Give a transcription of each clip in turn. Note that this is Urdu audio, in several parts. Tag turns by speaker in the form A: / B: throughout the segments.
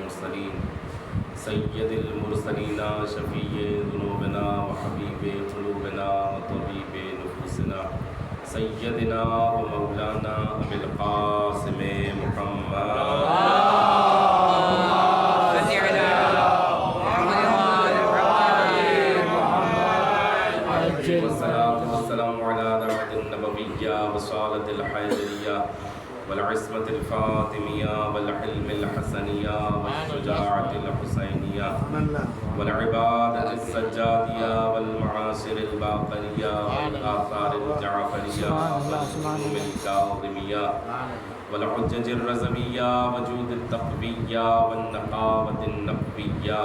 A: المرسلين سید المرسلین شفیع ذنوبنا وحبیب قلوبنا وطبیب نفوسنا سیدنا و مولانا ابی القاسم محمد والصلاة والسلام على دعوة النبوية وصالة الحيدرية والعصمة الفاطمية والحلم الحسنية والشجاعة الحسينية والعبادة السجادية والمعاشر الباقرية والآثار الجعفرية والسموم الكاظمية والحجج الرزمية وجود التقوية والنقاوة النقوية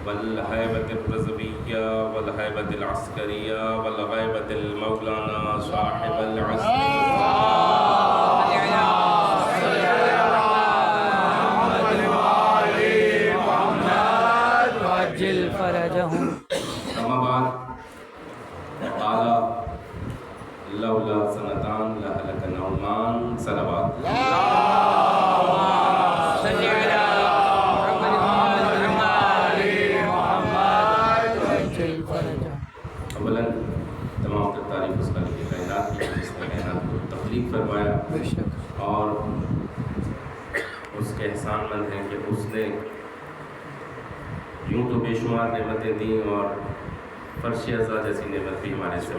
A: والهيبة الرزمية والهيبة العسكرية والغيبة المولانا صاحب العصر اما بعد قال لولا سنتان لهلك النعمان صلوات اولا تمام تر تعریف اس خالق کائنات کی جس نے کائنات کو تخلیق فرمایا اور اس کے احسان مند ہیں کہ اس نے یوں تو بے شمار نعمتیں دیں اور فرش ازا جیسی نعمت بھی ہمارے سے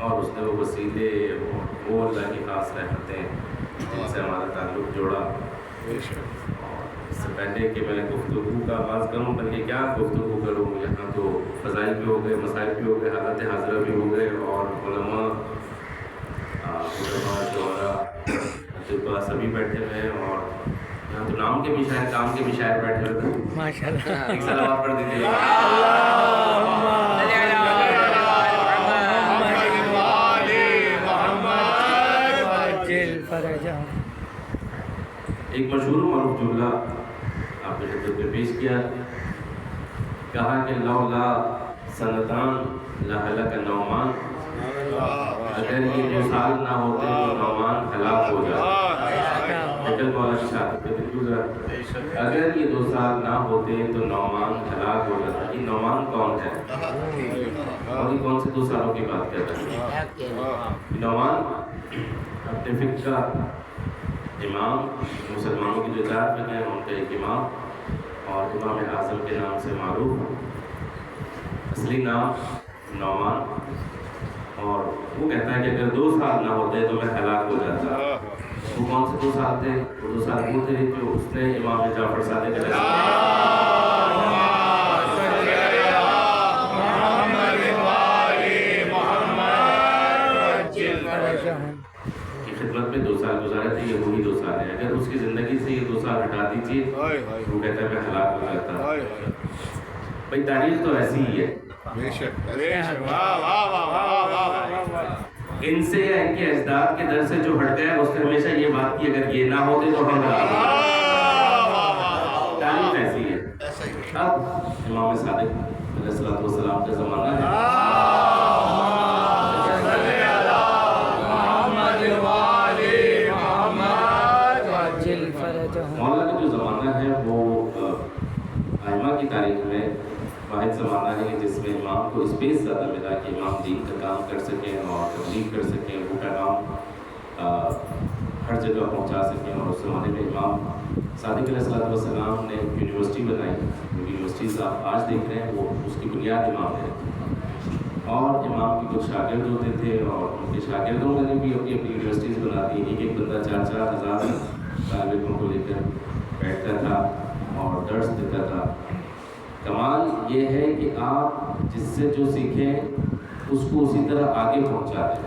A: اور اس نے وہ وسیلے وہ اللہ کی خاص رحمتیں جن سے ہمارا تعلق جوڑا. اس سے پہلے کہ میں گفتگو کا آغاز کروں بلکہ کیا گفتگو کروں, یہاں تو فضائل بھی ہو گئے, مسائل بھی ہو گئے, حالات حاضرہ بھی ہو گئے اور علماء شعراء سبھی بیٹھے ہوئے ہیں اور یہاں تو نام کے بھی شاعر کام کے بھی شاعر بیٹھے ہوئے تھے. ماشاءاللہ ایک صلوات پڑھ دیجیے. ایک مشہور معروف جملہ آپ کے خدمت میں پیش کیا, کہا کہ لولا سنتان لہلک النعمان, اگر یہ 2 سال نہ ہوتے تو نعمان ہلاک ہو جاتا. اگر یہ 2 سال نہ ہوتے تو نعمان ہلاک ہو جاتا. یہ نعمان کون ہے اور یہ کون سے 2 سالوں کی بات کر رہا ہے؟ نعمان اپنے فقہ کا امام, مسلمانوں کی جو 4 فقہ ہیں ان کا ایک امام اور امام اعظم کے نام سے معروف. اصلی نام نعمان, اور وہ کہتا ہے کہ اگر 2 سال نہ ہوتے تو میں ہلاک ہو جاتا. وہ کون سے 2 سال تھے؟ وہ 2 سال وہ تھے جو اس نے امام جعفر صادق علیہ کی خدمت میں 2 سال گزارے تھے. یہ وہی 2 سال ہیں. اگر اس کی زندگی سے یہ 2 سال ہٹا دیجیے وہ کہتا ہے میں ہلاک ہو جاتا. بھائی تاریخ تو ایسی ہی ہے, ان سے یا ان کے اجداد کے در سے جو ہٹ گیا اس نے ہمیشہ یہ بات کی اگر یہ نہ ہوتے تو ہم تاریخ ایسی ہے. اب امام صادق علیہ السلام کا زمانہ ہے, مولا کا جو زمانہ ہے وہ ائمہ کی تاریخ میں واحد زمانہ ہے جس میں امام کو اسپیس زیادہ ملا کہ امام دین کا کام کر سکیں اور تبلیغ کر سکیں, وہ پیغام ہر جگہ پہنچا سکیں. اور اس زمانے میں امام صادق علیہ السلام نے یونیورسٹی بنائی. یونیورسٹیز آپ آج دیکھ رہے ہیں وہ اس کی بنیاد امام ہے. اور امام کے کچھ شاگرد ہوتے تھے اور ان کے شاگردوں نے بھی اپنی اپنی یونیورسٹیز بنا دی. ایک بندہ 4-4 ہزار طالب علموں کو لے کر بیٹھتا تھا اور درس دیتا تھا. کمال یہ ہے کہ آپ جس سے جو سیکھیں اس کو اسی طرح آگے پہنچا دیں.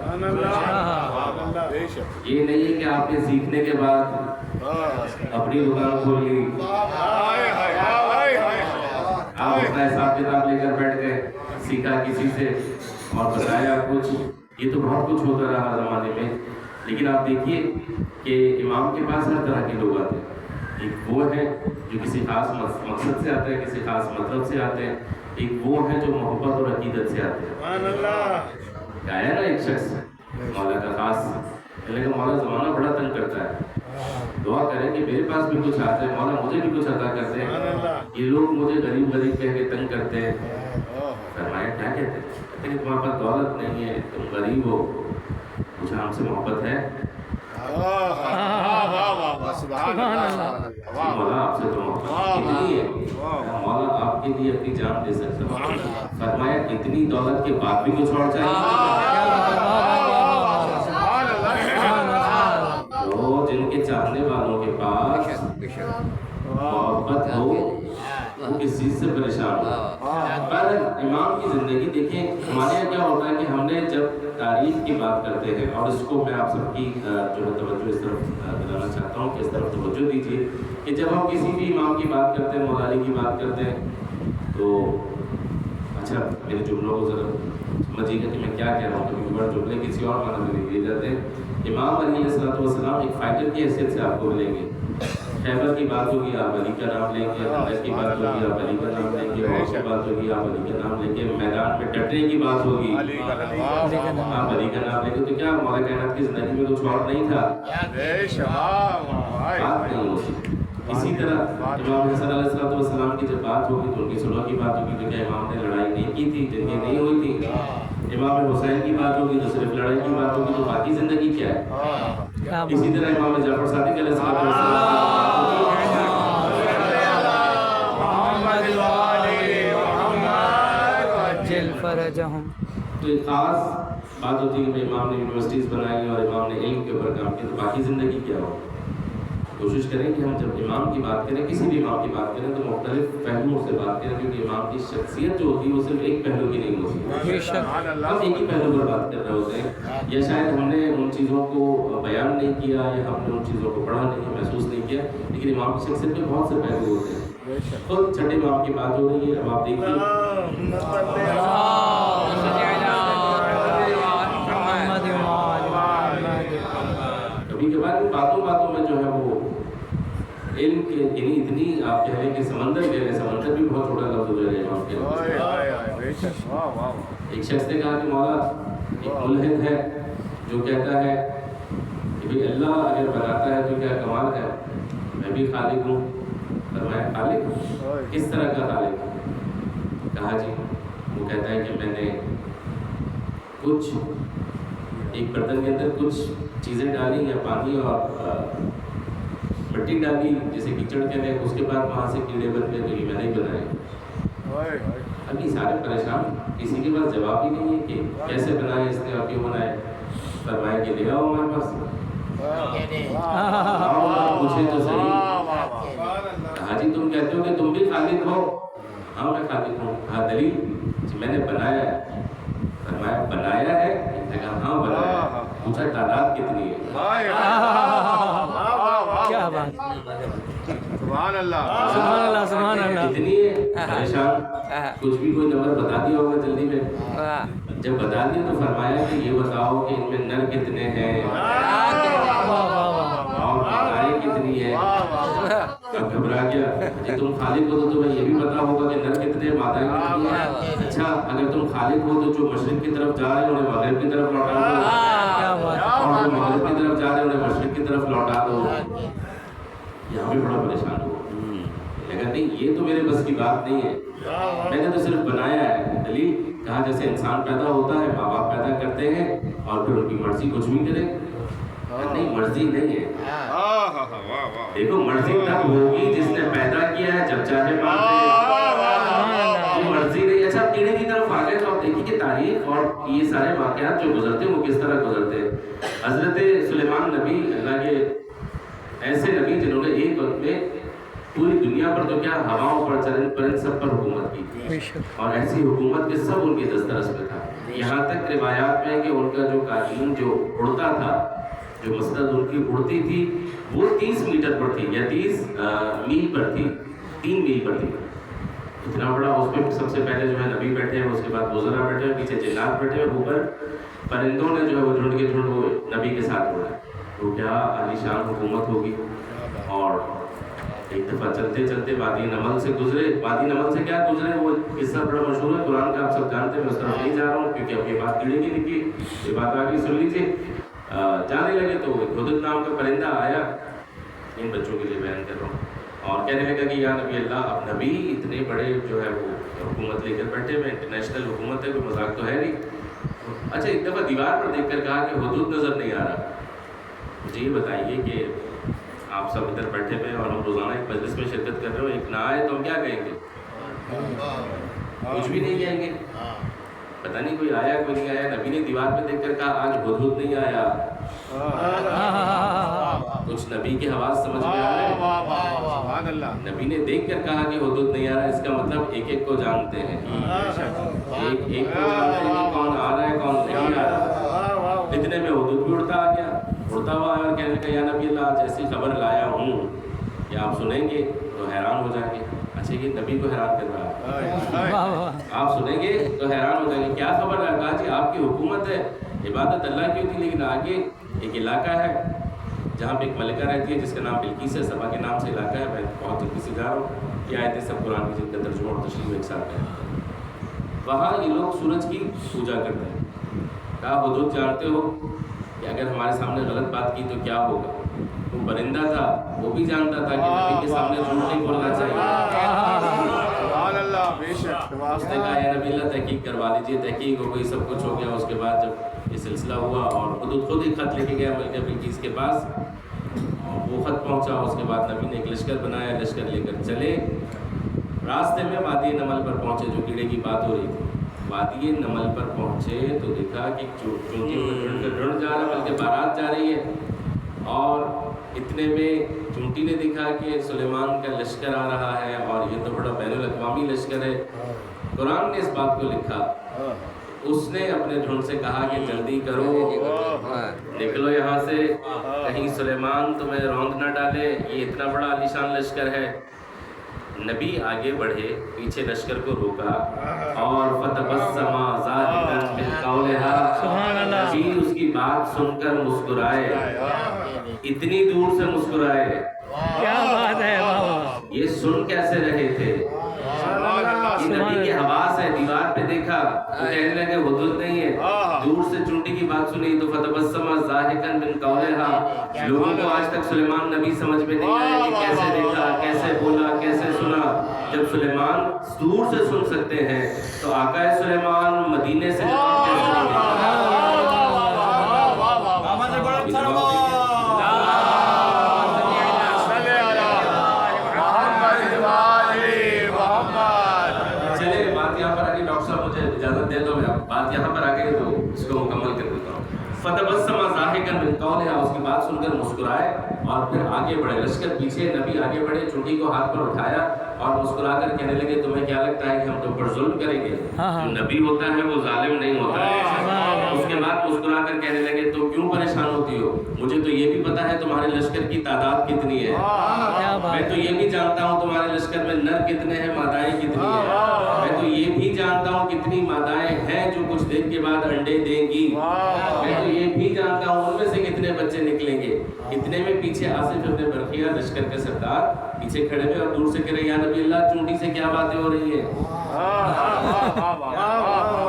A: یہ نہیں ہے کہ آپ نے سیکھنے کے بعد اپنی دکان کھولی, آپ اپنا حساب کتاب لے کر بیٹھ گئے, سیکھا کسی سے اور بتایا کچھ. یہ تو بہت کچھ ہوتا رہا زمانے میں. لیکن آپ دیکھیے کہ امام کے پاس ہر طرح کے لوگ آتے ہیں. ایک وہ ہے جو کسی خاص مقصد سے آتے ہیں, کسی خاص مطلب سے آتے ہیں. ایک وہ ہے جو محبت اور عقیدت سے آتے ہیں. کہا ہے نا ایک شخص مولا کا خاص, لیکن مولا زمانہ بڑا تنگ کرتا ہے. دعا کریں کہ میرے پاس بھی کچھ آتا ہے، مولا مجھے بھی کچھ عطا کرتے ہیں، یہ لوگ مجھے غریب غریب کہہ کے تنگ کرتے ہیں۔ فرمایا کیا کہتے ہیں؟ کہتے ہیں کہ تمہارے پاس دولت نہیں ہے، تم غریب ہو، پوچھا ہم سے محبت ہے؟ مولا آپ سے تو محبت اتنی ہے، مولا آپ کے لیے اپنی جان دے سکتا ہوں۔ فرمایا اتنی دولت کے بعد بھی کچھ اور چاہیے؟ تو جن کے چاہنے والوں کے پاس محبت ہو وہ کس چیز سے پریشان ہو۔ پر امام کی زندگی دیکھیں، ہمارے یہاں کیا ہوتا ہے کہ ہم نے جب تاریخ کی بات کرتے ہیں، اور اس کو میں آپ سب کی جو ہے توجہ اس طرف دلانا چاہتا ہوں کہ اس طرف توجہ دیجیے کہ جب ہم کسی بھی امام کی بات کرتے ہیں، مولا علی کی بات کرتے ہیں، تو اچھا میرے جملوں کو ذرا سمجھیے گا کہ میں کیا کہہ رہا ہوں، کبھی کبھار جملے کسی اور معنی میں لیے جاتے ہیں۔ امام علی علیہ السلام ایک فائٹر کی حیثیت سے آپ کو ملیں گے۔ خیبر کی بات ہوگی آپ علی کا نام لیں گے، خندق کی بات ہوگی آپ علی کا نام لیں گے، عہد کی بات ہوگی آپ علی کا نام لیں گے، میدان میں ڈٹنے کی بات ہوگی آپ علی کا نام لیں گے۔ تو کیا مولا کائنات کی زندگی میں کچھ اور نہیں تھا؟ بات نہیں ہوتی۔ اسی طرح امام حسن علیہ السلام کی جب بات ہوگی تو ان کی صلح کی بات ہوگی، تو کیا امام نے لڑائی نہیں کی تھی، جنگیں نہیں ہوئی تھی؟ امام حسین کی بات ہوگی تو صرف لڑائی کی بات ہوگی، تو باقی زندگی کیا ہے؟ اسی طرح امام جعفر صادق علیہ السلام تو ایک خاص بات ہوتی ہے کہ امام نے یونیورسٹیز بنائی اور امام نے علم کے اوپر کام کیا، تو باقی زندگی کیا ہو؟ کوشش کریں کہ ہم جب امام کی بات کریں، کسی بھی امام کی بات کریں، تو مختلف پہلوؤں سے بات کریں، کیونکہ امام کی شخصیت جو ہوتی ہے وہ صرف ایک پہلو کی نہیں ہوتی، ہم ایک ہی پہلو پر بات کر رہے ہوتے ہیں، یا شاید ہم نے ان چیزوں کو بیان نہیں کیا، یا ہم نے ان چیزوں کو پڑھا نہیں، محسوس نہیں کیا، لیکن امام کی شخصیت میں بہت سے پہلو ہوتے ہیں۔ تو چھٹے امام کی بات ہو رہی ہے، اب آپ دیکھیے کبھی کبھار ان باتوں میں جو ہے وہ علم کے اتنی آپ کہہ لیں کہ سمندر کہہ لیں، سمندر بھی بہت چھوٹا لفظ ہو جائے امام کے۔ ایک شخص نے کہا کہ مولا ایک ملحد ہے جو کہتا ہے کہ بھئی اللہ اگر بناتا ہے تو کیا کمال ہے، میں بھی خالق ہوں۔ فرمایا خالق؟ کس طرح کا خالق؟ کہا جی وہ کہتا ہے کہ میں نے کچھ ایک برتن کے اندر کچھ چیزیں ڈالی یا پانی اور مٹی ڈالی جسے کیچڑ کہتے ہیں، اس کے بعد وہاں سے کیڑے بن گئے، تو یہ میں نہیں بنائے۔ ابھی سارے پریشان، کسی کے پاس جواب ہی نہیں ہے کہ کیسے بنائے اس نے اور کیوں بنائے۔ فرمایا کہ لے آؤ ہمارے پاس، پوچھے تو صحیح۔ کہا جی تم کہتے ہو کہ تم بھی خالق ہو؟ ہاں میں خالق ہوں۔ کہا دلیل؟ میں نے بنایا ہے۔ فرمایا بنایا ہے؟ کہا ہاں بنایا ہے۔ پوچھا تعداد کتنی ہے؟
B: کیا بات،
C: سبحان اللہ
B: سبحان اللہ، سبحان اللہ۔
A: کتنی ہے؟ پریشان، کچھ بھی کوئی نمبر بتا دیا ہوگا جلدی میں۔ جب بتا دیا تو فرمایا کہ یہ بتاؤ کہ ان میں نر کتنے ہیں اور مادائیں کتنی ہیں۔ اب گھبرا گیا، جی تم خالق ہو تو تمہیں یہ بھی پتا ہوگا کہ نر کتنے ہیں، مادائیں کتنی ہیں۔ اچھا اگر تم خالق ہو تو جو مشرق کی طرف جا رہے ہیں انہیں مغرب کی طرف لوٹا دو، اور جو مغرب کی طرف جا رہے ہیں انہیں مشرق کی طرف لوٹا دو۔ یہاں بھی بڑا پریشان ہو، لیکن نہیں یہ تو میرے بس کی بات نہیں ہے، میں نے تو صرف بنایا ہے۔ دلیل؟ کہا جیسے انسان پیدا ہوتا ہے، ماں باپ پیدا کرتے ہیں اور پھر ان کی مرضی کچھ بھی کرے۔ نہیں مرضی نہیں ہے، دیکھو مرضی تب ہوگی جس نے پیدا کیا ہے، جب چاہے مار دے، وہ مرضی نہیں۔ اچھا کیڑے کی طرف آ گئے تو آپ دیکھیے کہ تاریخ اور یہ سارے واقعات جو گزرتے ہیں وہ کس طرح گزرتے ہیں۔ حضرت سلیمان نبی اللہ کے ایسے نبی جنہوں نے ایک وقت میں پوری دنیا پر تو کیا ہواؤں پر چرند پرند سب پر حکومت کی تھی، اور ایسی حکومت کے سب ان کی دسترس میں تھا۔ یہاں تک روایات میں کہ ان کا جو قانون جو اڑتا تھا، جو مسند ان کی اڑتی تھی وہ 30 میٹر پر تھی یا 30 میل پر تھی، 3 میل پر تھی۔ اتنا بڑا اس پہ سب سے پہلے جو ہے نبی بیٹھے ہیں، اس کے بعد وزراء بیٹھے ہیں، پیچھے جنات بیٹھے ہیں، اوپر پرندوں نے جو ہے وہ جھنڈ کے جھنڈ وہ نبی کے ساتھ اڑا۔ تو کیا عالی شان حکومت ہوگی۔ اور ایک دفعہ چلتے چلتے وادی نمل سے گزرے۔ وادی نمل سے کیا گزرے وہ قصہ بڑا مشہور ہے، قرآن کا آپ سب جانتے ہیں، میں اس طرف نہیں جا رہا ہوں کیونکہ اب یہ بات کیڑے کی نکلی، یہ بات آگے سن لیجیے۔ جانے لگے تو ایک ہدہد نام کا پرندہ آیا ان بچوں کے لیے بیان کر رہا ہوں. اور کہنے لگا کہ یا نبی اللہ، اب نبی اتنے بڑے جو ہے وہ حکومت لے کر بیٹھے ہوئے، انٹرنیشنل حکومت ہے، کوئی مذاق تو ہے نہیں. اچھا ایک دفعہ دیوار پر دیکھ کر کہا کہ حدود نظر نہیں آ رہا. مجھے یہ بتائیے کہ آپ سب ادھر بیٹھے ہوئے اور ہم روزانہ ایک مجلس میں شرکت کر رہے ہو، ایک نہ آئے تو ہم کیا کہیں گے؟ کچھ بھی نہیں کہیں گے. پتہ نہیں کوئی آیا کوئی نہیں آیا. نبی نے دیوار پہ دیکھ کر کہا آج حدود نہیں آیا. کچھ نبی کے حواس سمجھ میں آ رہے ہیں. نبی نے دیکھ کر کہا کہ حدود نہیں آ رہا، اس کا مطلب ایک ایک کو جانتے ہیں، ایک ایک کو جانتے ہیں کہ کون آ رہا ہے کون نہیں آ رہا. اتنے میں حدود بھی اڑتا آ گیا، اڑتا ہوا آیا اور کہنے لگا یا نبی اللہ آج ایسی خبر لایا ہوں کہ آپ سنیں گے تو حیران ہو جائیں گے. اچھا یہ نبی کو حیران کر رہا ہے. آپ سنیں گے تو حیران ہو جائیں گے. کیا خبر ہے؟ کہا جی آپ کی حکومت ہے، عبادت اللہ کی ہوتی، لیکن آگے ایک علاقہ ہے جہاں پہ ایک ملکہ رہتی ہے جس کا نام بلقیس ہے، سبا کے نام سے علاقہ ہے. میں بہت جلدی سے جا رہا ہوں، یہ آیتیں سب قرآن کی جن کا ترجمہ اور تشریح ایک ساتھ ہے. وہاں یہ لوگ سورج کی پوجا کرتے ہیں. کہا حدود جانتے ہو کہ اگر ہمارے سامنے غلط بات کی تو کیا ہوگا؟ وہ پرندہ تھا، وہ بھی جانتا تھا کہ نبی کے سامنے جھوٹ نہیں بولنا چاہیے. اس نے کہا یا نبی اللہ تحقیق کروا لیجیے. تحقیق ہو گئی، سب کچھ ہو گیا. اس کے بعد جب یہ سلسلہ ہوا اور حدود خود ہی خط لے کے گیا ملکہ بلقیس کے پاس، وہ خط پہنچا. اس کے بعد نبی نے ایک لشکر بنایا، لشکر لے کر چلے. راستے میں وادی نمل پر پہنچے، جو کیڑے کی بات ہو رہی تھی. وادی نمل پر پہنچے تو دیکھا کہ چونٹی ڈھونڈ جا رہا، بلکہ بارات جا رہی ہے. اور اتنے میں چونٹی نے دیکھا کہ سلیمان کا لشکر آ رہا ہے اور یہ تو بڑا بین الاقوامی لشکر ہے. قرآن نے اس بات کو لکھا. اس نے اپنے ڈھونڈ سے کہا کہ جلدی کرو، نکلو یہاں سے، کہیں سلیمان تمہیں روند نہ ڈالے، یہ اتنا بڑا عالیشان لشکر ہے. نبی آگے بڑھے، پیچھے لشکر کو روکا اور فتبسم ضاحکا من قولها، نبی اس کی بات سن کر مسکرائے. اتنی دور سے مسکرائے.
B: کیا بات ہے.
A: یہ سن کیسے رہے تھے؟ یہ نبی کے حواس ہے. دیوار پہ دیکھا تو کہنے لگے حدود نہیں ہے. دور سے چونٹی کی بات سنی تو فتبسم ضاحکا من قولها. لوگوں کو آج تک سلیمان نبی سمجھ میں نہیں آیا کہ کیسے دیکھا، کیسے بولا، کیسے سنا. جب سلیمان دور سے سن سکتے ہیں تو آقا سلیمان مدینے سے بات یہاں پر آ گئی تو اس کو مکمل کر دیتا ہوں. فتبسم ضاحکا من قولها، اس کی بات سن کر مسکرائے اور پھر آگے بڑھے. لشکر پیچھے، نبی آگے بڑھے، چونٹی کو ہاتھ پر اٹھایا اور مسکرا کر کہنے لگے تمہیں کیا لگتا ہے کہ ہم تم پر ظلم کریں گے؟ جو نبی ہوتا ہے وہ ظالم نہیں ہوتا ہے. اس کے بعد مسکرا کر کہنے لگے تم کیوں پریشان ہوتی ہو؟ مجھے تو یہ بھی پتا ہے تمہارے لشکر کی تعداد کتنی ہے. میں تو یہ بھی جانتا ہوں تمہارے لشکر میں نر کتنے ہیں، مادائیں کتنی ہیں. میں تو یہ بھی جانتا ہوں کتنی مادائیں ہیں جو کچھ دن کے بعد انڈے دیں گی. میں تو یہ بھی جانتا ہوں ان میں سے کتنے بچے نکلیں گے. اتنے میں پیچھے آصف ابن برقیہ لشکر کے سردار پیچھے کھڑے ہوئے اور دور سے کہہ رہے یا نبی اللہ چونٹی سے کیا باتیں ہو رہی ہیں؟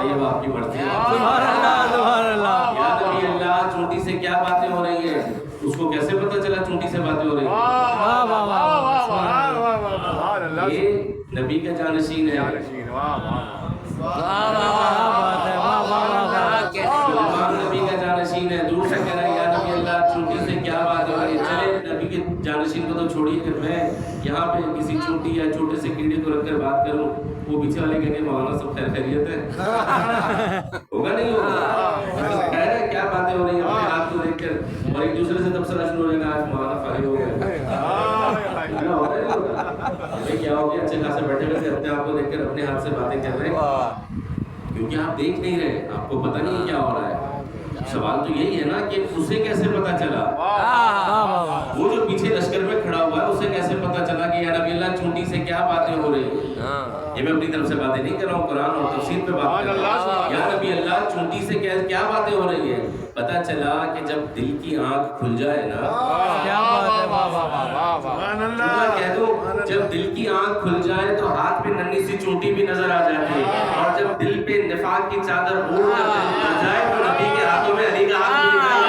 A: یہ آپ کی مرضی ہے.
B: سبحان اللہ، سبحان اللہ.
A: یا نبی اللہ چونٹی سے کیا باتیں ہو رہی ہیں؟ اس کو کیسے پتا چلا چونٹی سے باتیں ہو رہی ہیں؟ یہ نبی کا جانشین ہے. سلیمان نبی کا جانشین ہے. دور سے کہہ رہا ہے یا نبی اللہ چونٹی سے کیا بات ہو رہی ہے؟ چلے نبی کے جانشین کو تو چھوڑیے کہ میں یہاں پہ کسی چونٹی یا چھوٹے سے کیڑے کو رکھ کر بات کروں. وہ پیچھے والے کہیں گے مولانا سب خیر خیریت ہے. ہوگا نہیں ہوگا. کہہ رہے ہیں کیا باتیں ہو رہی ہیں اپنے ہاتھ کو دیکھ کر اور ایک دوسرے سے تبصرہ شروع ہو جائے گا آج مولانا فارغ ہو گئے. کیا ہو گیا؟ اچھے خاصے بیٹھے ہوئے تھے اپنے آپ کو دیکھ کر اپنے ہاتھ سے باتیں کر رہے ہیں کیونکہ آپ دیکھ نہیں رہے، آپ کو پتہ نہیں کیا ہو رہا ہے. سوال تو یہی ہے نا کہ اسے کیسے پتا چلا؟ وہ جو پیچھے لشکر میں کھڑا ہوا ہے اسے کیسے پتا چلا کہ یا نبی اللہ چونٹی سے کیا باتیں ہو رہی ہیں؟ یہ میں اپنی طرف سے باتیں نہیں کر رہا ہوں، قرآن اور تفسیر پہ بات کر رہا ہوں. یا نبی اللہ چونٹی سے کیا باتیں ہو رہی ہیں؟ پتا چلا کہ جب دل کی آنکھ کھل جائے نا،
B: کیا بات ہے.
A: کہہ دو جب دل کی آنکھ کھل جائے تو ہاتھ پہ ننھی سی چونٹی بھی نظر آ جاتی ہے. اور جب دل پہ نفاق کی چادر اوڑھ کر جائے تو نبی کے ہاتھوں میں علی کا ہاتھ بھی دکھائی دے.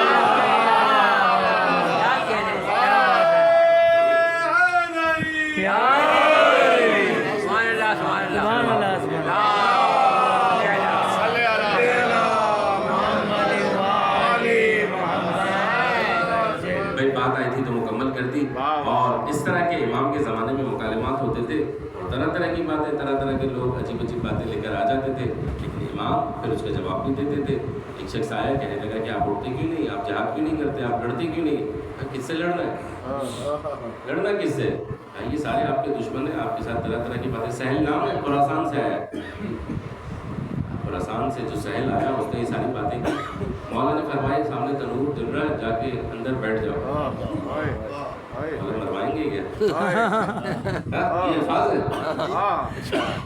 B: سبحان اللہ سبحان اللہ
C: صلی اللہ
A: بھائی بات آئی تھی تو مکمل کر دی. اور اس طرح کے امام کے زمانے میں مکالمات ہوتے تھے اور طرح طرح کی باتیں, طرح طرح کے لوگ عجیب عجیب باتیں لے کر آ جاتے تھے, لیکن امام پھر اس کا جواب بھی دیتے تھے. ایک شخص آیا کہنے لگا کہ آپ اٹھتے کیوں نہیں, آپ جہاد کیوں نہیں کرتے, آپ لڑتے کیوں نہیں؟ کس سے لڑنا ہے؟ لڑنا کس سے؟ یہ سارے آپ کے دشمن ہیں, آپ کے ساتھ طرح طرح کی باتیں. سہل نام ہے, خراسان سے آیا ہے. خراسان سے جو سہل آیا اس نے یہ ساری باتیں کی. مولا نے فرمایا سامنے تنور جل رہا ہے, جا کے اندر بیٹھ جاؤ. مولا فرمائیں گے کیا؟ یہ الفاظ ہے.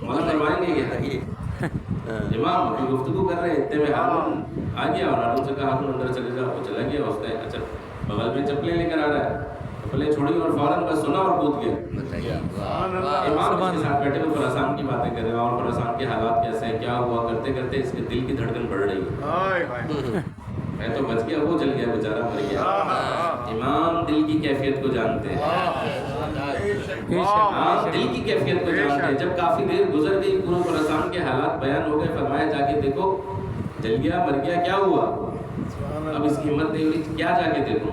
A: مولا فرمائیں گے کیا؟ امام ابھی گفتگو کر رہے ہیں, اتنے میں ہارون آ گیا اور ہارون سے کہا ہارون اندر چلے جاؤ. وہ چلا گیا. اس نے اچھا بغل میں چپلیں لے کر آ رہا ہے, چپلیں چھوڑی اور فوراً بس سنا اور کود گیا. امام اس کے ساتھ بیٹھے ہوئے خراسان کی باتیں کر رہے ہیں اور خراسان کے حالات کیسے ہیں, کیا ہوا, کرتے کرتے اس کے دل کی دھڑکن بڑھ رہی ہے. میں تو بچ گیا, وہ چل گیا بیچارہ, مر گیا. امام دل کی کیفیت کو جانتے ہیں. ہاں, دل کی کیفیت کو جانتے ہیں. جب کافی دیر گزر گئی, پورے خراسان کے حالات بیان ہو گئے, فرمایا جا کے دیکھو, جل گیا, مر گیا, کیا ہوا؟ اب اس کی ہمت نہیں ہوئی, کیا جا کے دیکھو؟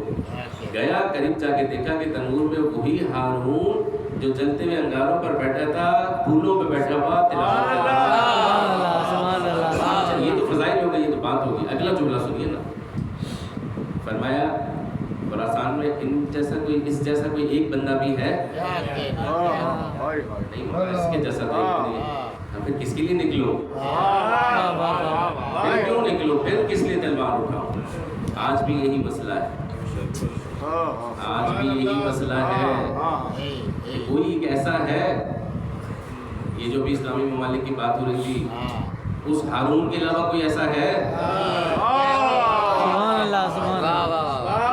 A: گیا, قریب جا کے دیکھا کہ تنور میں وہی ہارون جو جلتے ہوئے انگاروں پر بیٹھا تھا, پھولوں پہ بیٹھا ہوا تلاوت کر رہا تھا. یہ تو فضائل ہو گئی, یہ تو بات ہوگی. اگلا جملہ سنیے نا. فرمایا خراسان میں ان جیسا کوئی, اس جیسا کوئی ایک بندہ بھی ہے نہیں, اس کے جیسا کوئی نہیں. پھر کس کے لیے نکلو, پھر کیوں نکلو, پھر کس لیے تلوار اٹھاؤ؟ آج بھی یہی مسئلہ ہے, آج بھی یہی مسئلہ ہے. کوئی ایک ایسا ہے, یہ جو بھی اسلامی ممالک کی بات ہو رہی تھی, اس ہارون کے علاوہ کوئی ایسا ہے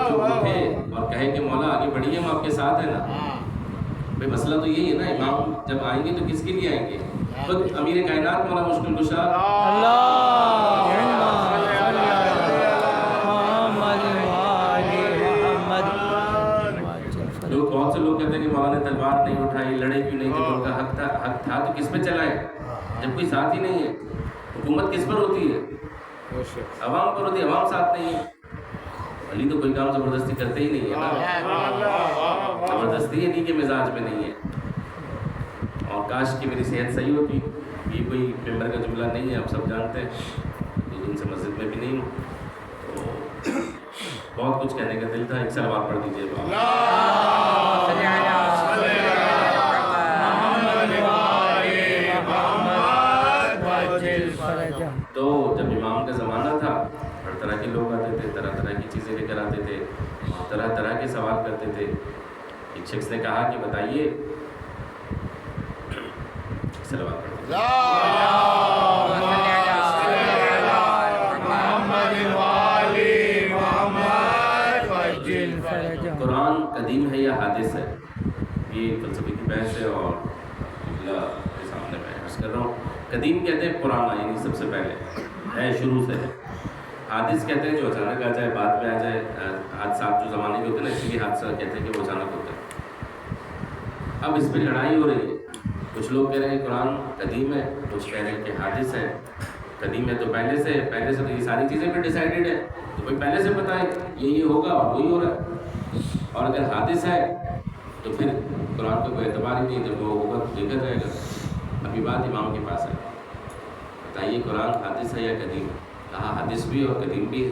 A: جو اٹھے اور کہے کہ مولا آگے بڑھیے, ہم آپ کے ساتھ ہیں نا. بھائی مسئلہ تو یہی ہے نا, امام جب آئیں گے تو کس کے لیے آئیں گے؟ خود امیر کائنات مولا مشکل کشا لوگ, بہت سے لوگ کہتے ہیں کہ مولا نے تلوار نہیں اٹھائی, لڑے کیوں نہیں, جب ان کا حق تھا تو کس پہ چلائے؟ جب کوئی ساتھ ہی نہیں ہے. حکومت کس پر ہوتی ہے؟ عوام پر ہوتی ہے, عوام ساتھ نہیں ہے. علی تو کوئی کام زبردستی کرتے ہی نہیں ہے نا, زبردستی علی کے مزاج میں نہیں ہے. اور کاش کہ میری صحت صحیح ہوتی. یہ کوئی ممبر کا جملہ نہیں ہے, آپ سب جانتے ہیں, ان سے مسجد میں بھی نہیں ہوں. تو بہت کچھ کہنے کا دل تھا, ایک سلوات پڑھ دیجیے. تو جب امام کا زمانہ تھا, ہر طرح کے لوگ آتے تھے, طرح طرح کی چیزیں لے کر آتے تھے, طرح طرح کے سوال کرتے تھے. ایک شخص نے کہا کہ بتائیے, سلوات پڑھ دیجیے. قرآن قدیم ہے یا حادث ہے؟ یہ فلسفے کی بحث ہے اور اللہ کے سامنے میں عرض کر رہا ہوں. قدیم کہتے ہیں پرانا, یعنی سب سے پہلے ہے, شروع سے ہے. حادث کہتے ہیں جو اچانک آ جائے, بعد میں آ جائے. حادثات جو زمانے کے ہوتے ہیں نا, اس لیے حادثہ کہتے ہیں کہ وہ اچانک ہوتا ہے. اب اس پہ لڑائی ہو رہی ہے. کچھ لوگ کہہ رہے ہیں قرآن قدیم ہے, کچھ کہہ رہے ہیں کہ حادث ہے. قدیم ہے تو پہلے سے تو یہ ساری چیزیں بھی ڈیسائیڈڈ ہے, تو بھائی پہلے سے پتہ ہے یہ ہوگا اور وہی ہو رہا ہے. اور اگر حادث ہے تو پھر قرآن کا کوئی اعتبار ہی نہیں, جب وہ ہوگا تو دیکھا جائے گا. ابھی بات امام کے پاس ہے, بتائیے قرآن حادث ہے یا قدیم ہے؟ کہا حادث بھی اور قدیم بھی ہے.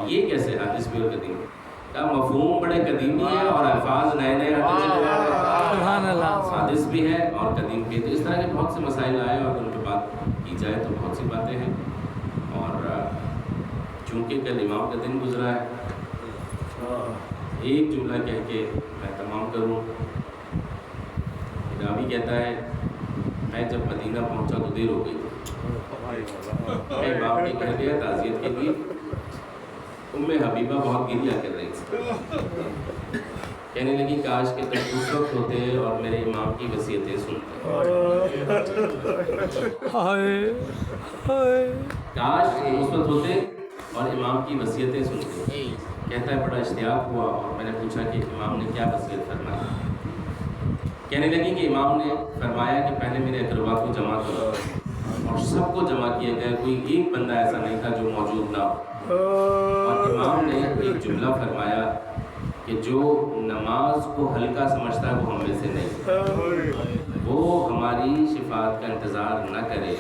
A: یہ کیسے حادث بھی اور قدیم ہے؟ کہا مفہوم بڑے قدیمی ہے اور الفاظ نئے نئے آتے چلے جا رہے ہیں. حادث بھی ہے اور قدیم بھی ہے. تو اس طرح کے بہت سے مسائل آئے اور ان پہ بات کی جائے تو بہت سی باتیں ہیں. اور چونکہ کل امام کا دن گزرا ہے, ایک جملہ کہہ کے میں تمام کروں. راوی کہتا ہے میں جب مدینہ پہنچا تو دیر ہو گئی. میں باپ نے کہہ دیا تعزیت کے لیے. حبیبہ بہت گریا کر رہی تھی, کہنے لگی کاش کہ تم اس وقت ہوتے اور میرے امام کی وصیتیں سنتے. کاش تم اس وقت ہوتے اور امام کی وصیتیں سنتے. کہتا ہے بڑا اشتیاق ہوا اور میں نے پوچھا کہ امام نے کیا وصیت فرمائی. کہنے لگی کہ امام نے فرمایا کہ پہلے میرے اقربا کو جمع کرو، اور سب کو جمع کیا گیا، کوئی ایک بندہ ایسا نہیں تھا جو موجود نہ ہو۔ اور امام نے ایک جملہ فرمایا کہ جو نماز کو ہلکا سمجھتا ہے وہ ہم میں سے نہیں، وہ ہماری شفاعت کا انتظار نہ کرے۔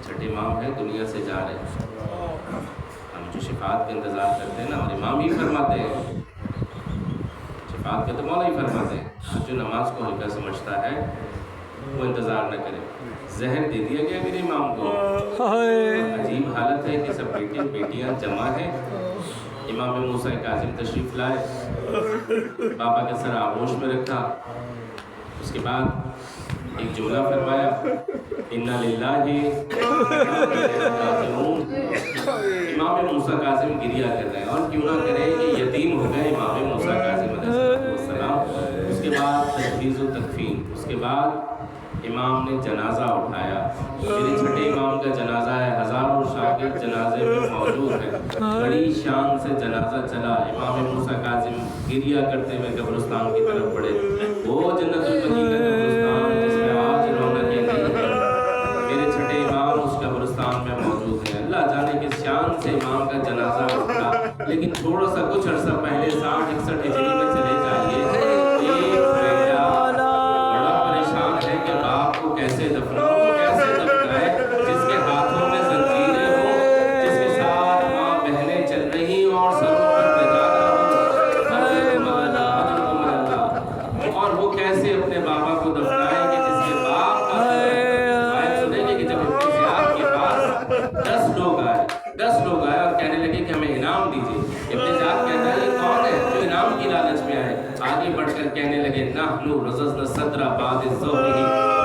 A: چھٹے امام ہے، دنیا سے جا رہے، ہم جو شفاعت کا انتظار کرتے ہیں نا، اور امام ہی فرماتے ہیں، شفاعت کا تو مولا ہی فرماتے ہیں، جو نماز کو ہلکا سمجھتا ہے وہ انتظار نہ کرے۔ زہر دے دیا گیا میرے امام کو۔ عجیب حالت ہے کہ سب بیٹے بیٹیاں جمع ہیں، امام موسیٰ کاظم تشریف لائے، بابا کے سر آغوش میں رکھا، اس کے بعد ایک جملہ فرمایا، اِنَّا لِلَّهِ راجعون۔ امام موسیٰ کاظم گریہ کر رہے ہیں، اور کیوں نہ کریں، یہ یتیم ہو گئے امام موسیٰ کاظم علیہ السلام۔ اس کے بعد تجویز و تکفین، اس کے بعد امام نے جنازہ اٹھایا، میرے چھٹے امام کا جنازہ ہے، ہزاروں شاگرد جنازے میں موجود ہیں، بڑی شان سے جنازہ چلا، امام موسیٰ کاظم گریہ کرتے ہوئے قبرستان کی طرف بڑھے، وہ جنت البقیع کا قبرستان جس میں آج رونقیں نہیں ہیں، میرے چھٹے امام اس قبرستان میں موجود ہیں۔ اللہ جانے کس شان سے امام کا جنازہ اٹھا، لیکن تھوڑا سا کچھ عرصہ پہلے 60-61 ہجری میں چلے جائیے، کیسے دفناؤ، کیسے دفنائے، جس کے ہاتھوں میں زنجیریں ہوں، جس کے ساتھ ماں بہنیں چل رہی اور سروں پر بجانا ہو، اور وہ کیسے اپنے بابا کو دفنائے کہ جس کے باپ کا آئے سنیں گے کہ جب ابن زیاد کے پاس 10 لوگ آئے اور کہنے لگے کہ ہمیں انعام دیجیے، ابن زیاد کہتا ہے یہ کون ہے جو انعام کی لالچ میں آئے، آگے بڑھ کر کہنے لگے نحن رززنا صدر بعد الظہر،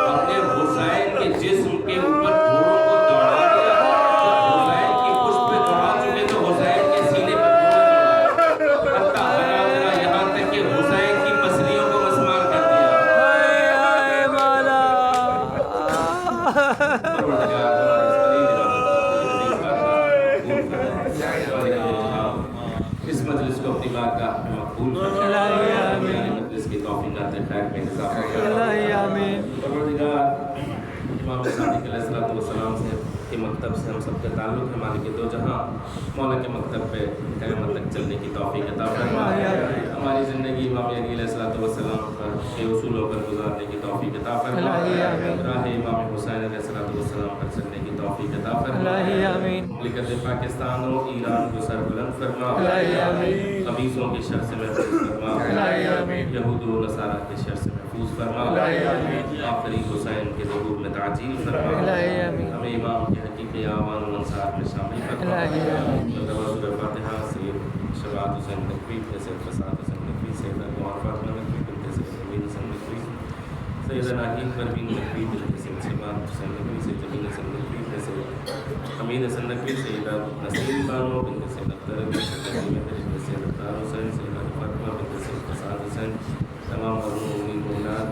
A: اپنے حسین کے جسم کے اوپر گھوڑوں کو دوڑا دیا، جب حسین کی پشت پہ دوڑا چکے تو حسین کے سینے پر گھوڑے دوڑائے، حتیٰ حیات یہاں تک کہ حسین کی پسلیوں کو مسمار کر دیا۔ اس مجلس کو اپنی بارگاہ میں مقبول فرمائے، مجلس کی توفیقات خیر میں اضافہ فرمائے۔ پروردگار امام صادق علیہ السلام سے کے مکتب سے ہم سب کا تعلق ہے، مالک دو جہاں، مولا کے مکتب پہ قیامت تک چلنے کی توفیق عطا فرمائے، ہماری زندگی امام علی علیہ السلام پر کے اصولوں پر گزارنے کی توفیق عطا فرمائے، راہ امام حسین علیہ السلام پر چلنے کی توفیق عطا فرمائے، مملکت پاکستان و ایران کو سربلند فرما، خبیثوں کی شر سے محفوظ فرما، یہود و نصارہ کے شر سے محفوظ فرما، آخری حسین کے ظہور میں تعجیل فرما، ہمیں امام کے حقیقی آوان و انصار میں شامل فرما، سورہ فاتحہ سے شباب حسین نقوی سے فساد حسین نقوی سے نوار فاطمہ نقوی بنت سے امین حسین نقوی سیدنا ہند پروین نقوی بنت سے شباب حسین نقوی سے جمیل حسین نقوی سے امین حسین نقوی سیدہ نسیم بانو بنت سے نقدر بنت سے نقدار حسین سیدہ فاطمہ بنت سے فساد حسین، تمام مرحومین مومنات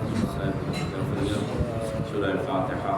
A: شورای فاتحہ